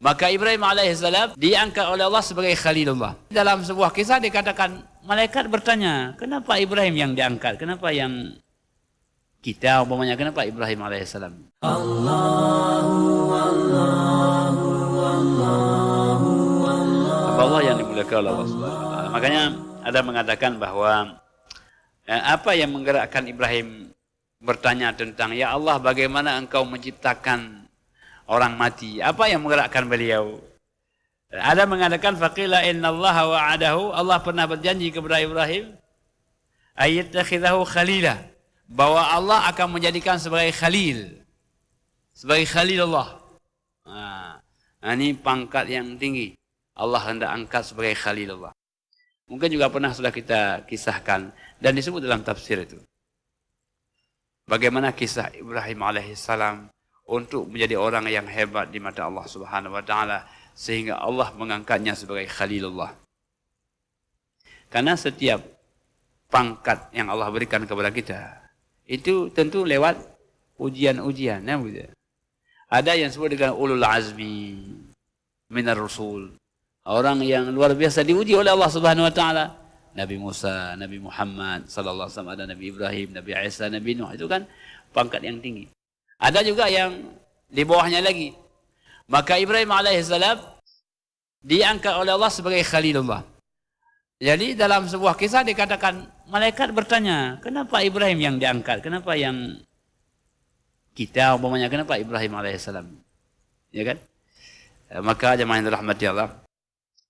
Maka Ibrahim alaihissalam diangkat oleh Allah sebagai Khalilullah. Dalam sebuah kisah dikatakan, malaikat bertanya, kenapa Ibrahim yang diangkat? Kenapa yang kita, umpamanya, kenapa Ibrahim alaihissalam? Allah yang dimuliakan oleh Allah Subhanahu wa taala. Makanya ada mengatakan bahwa apa yang menggerakkan Ibrahim bertanya tentang, ya Allah, bagaimana engkau menciptakan orang mati? Apa yang menggerakkan beliau? Ada mengatakan, faqila innallaha wa'adahu, Allah pernah berjanji kepada Ibrahim ayyatakhidahu khalila, bahwa Allah akan menjadikan sebagai khalil, sebagai khalilullah. Ini pangkat yang tinggi, Allah hendak angkat sebagai khalilullah. Mungkin juga pernah sudah kita kisahkan dan disebut dalam tafsir itu, bagaimana kisah Ibrahim alaihissalam untuk menjadi orang yang hebat di mata Allah Subhanahu wa taala, sehingga Allah mengangkatnya sebagai Khalilullah. Karena setiap pangkat yang Allah berikan kepada kita itu tentu lewat ujian-ujian, ya begitu. Ada yang disebut dengan ulul azmi minar rusul, orang yang luar biasa diuji oleh Allah Subhanahu wa taala. Nabi Musa, Nabi Muhammad sallallahu alaihi wasallam, ada Nabi Ibrahim, Nabi Isa, Nabi Nuh, itu kan pangkat yang tinggi. Ada juga yang di bawahnya lagi. Maka Ibrahim alaihissalam diangkat oleh Allah sebagai Khalilullah. Jadi dalam sebuah kisah dikatakan, malaikat bertanya, kenapa Ibrahim yang diangkat? Kenapa yang kita, umpamanya, kenapa Ibrahim alaihissalam? Ya kan? Maka jemaah yang dirahmati Allah,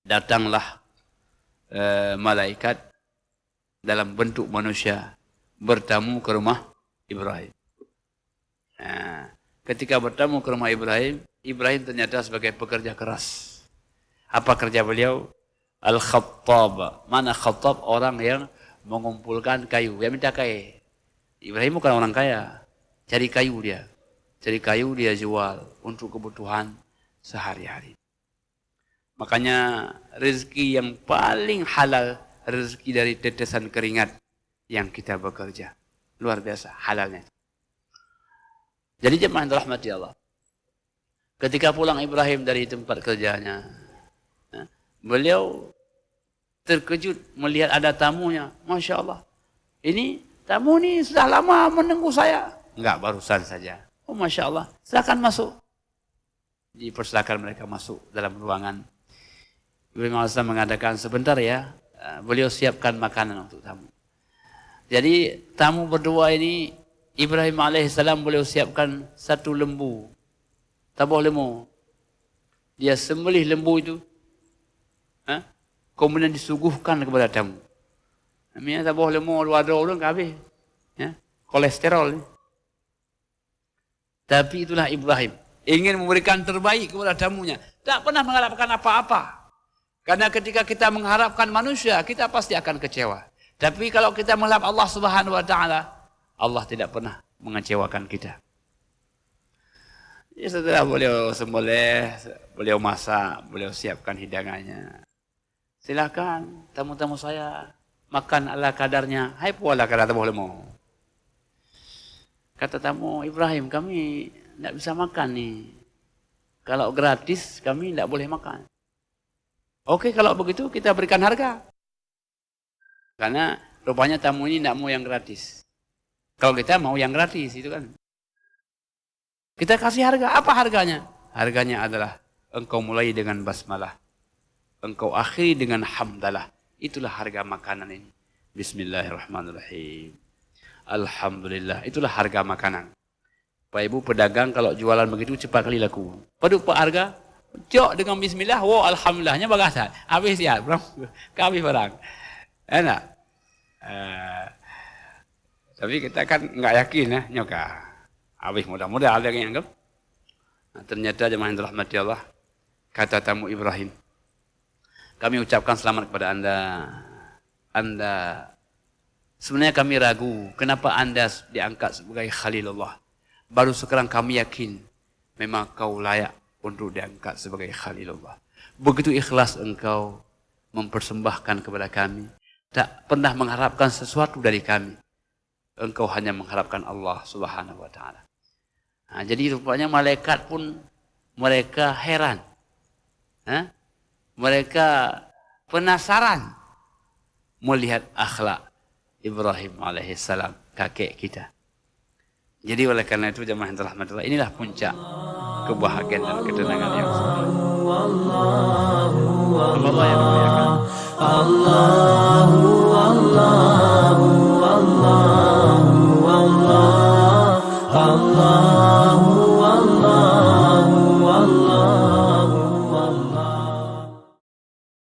datanglah malaikat dalam bentuk manusia bertamu ke rumah Ibrahim. Ketika bertamu ke rumah Ibrahim, Ibrahim ternyata sebagai pekerja keras. Apa kerja beliau? Al-Khattab. Mana Khattab? Orang yang mengumpulkan kayu, yang minta kayu. Ibrahim bukan orang kaya, cari kayu dia. Cari kayu dia jual untuk kebutuhan sehari-hari. Makanya rezeki yang paling halal, rezeki dari tetesan keringat yang kita bekerja. Luar biasa halalnya. Jadi jemaah yang dirahmati Allah, ketika pulang Ibrahim dari tempat kerjanya, beliau terkejut melihat ada tamunya. Masya Allah, ini tamu ini sudah lama menunggu saya. Enggak, barusan saja. Oh Masya Allah, silakan masuk. Dipersilakan mereka masuk dalam ruangan. Ibrahim AS mengatakan, sebentar ya, beliau siapkan makanan untuk tamu. Jadi tamu berdua ini, Ibrahim alaihissalam beliau siapkan satu lembu, tabuh lembu. Dia sembelih lembu itu, kemudian disuguhkan kepada tamu. Namanya tabuh lembu luar orang habis, kolesterol. Tapi itulah Ibrahim, ingin memberikan terbaik kepada tamunya, tak pernah mengharapkan apa-apa. Karena ketika kita mengharapkan manusia, kita pasti akan kecewa. Tapi kalau kita mengharap Allah Subhanahu wa taala, Allah tidak pernah mengecewakan kita. Ya, setelah beliau sembelih, beliau masak, beliau siapkan hidangannya. Silakan tamu-tamu saya makan ala kadarnya. Hai puala kadar tabuh lembu. Kata tamu Ibrahim, kami tidak bisa makan nih. Kalau gratis kami tidak boleh makan. Oke, kalau begitu kita berikan harga. Karena rupanya tamu ini tidak mau yang gratis. Kalau kita mau yang gratis, itu kan. Kita kasih harga. Apa harganya? Harganya adalah engkau mulai dengan basmalah, engkau akhiri dengan hamdalah. Itulah harga makanan ini. Bismillahirrahmanirrahim. Alhamdulillah. Itulah harga makanan. Pak Ibu pedagang kalau jualan begitu cepat kali laku. Padahal pak harga, jok dengan bismillah, wow alhamdulillahnya bagasan. Habis ya, habis barang. Enak. Tapi kita kan nggak yakin ya, nyoka. Habis mudah-mudahan ada yang anggap. Nah, ternyata jemaah yang dirahmati Allah, kata tamu Ibrahim, kami ucapkan selamat kepada Anda. Anda, sebenarnya kami ragu, kenapa Anda diangkat sebagai Khalilullah. Baru sekarang kami yakin, memang kau layak untuk diangkat sebagai Khalilullah. Begitu ikhlas engkau mempersembahkan kepada kami, tak pernah mengharapkan sesuatu dari kami. Engkau hanya mengharapkan Allah Subhanahu wa taala. Nah, jadi rupanya malaikat pun mereka heran. Mereka penasaran melihat akhlak Ibrahim alaihissalam, kakek kita. Jadi oleh karena itu jemaah yang dirahmati Allah, inilah puncak kebahagiaan dan ketenangan yang sempurna. Allah yang memuliakan.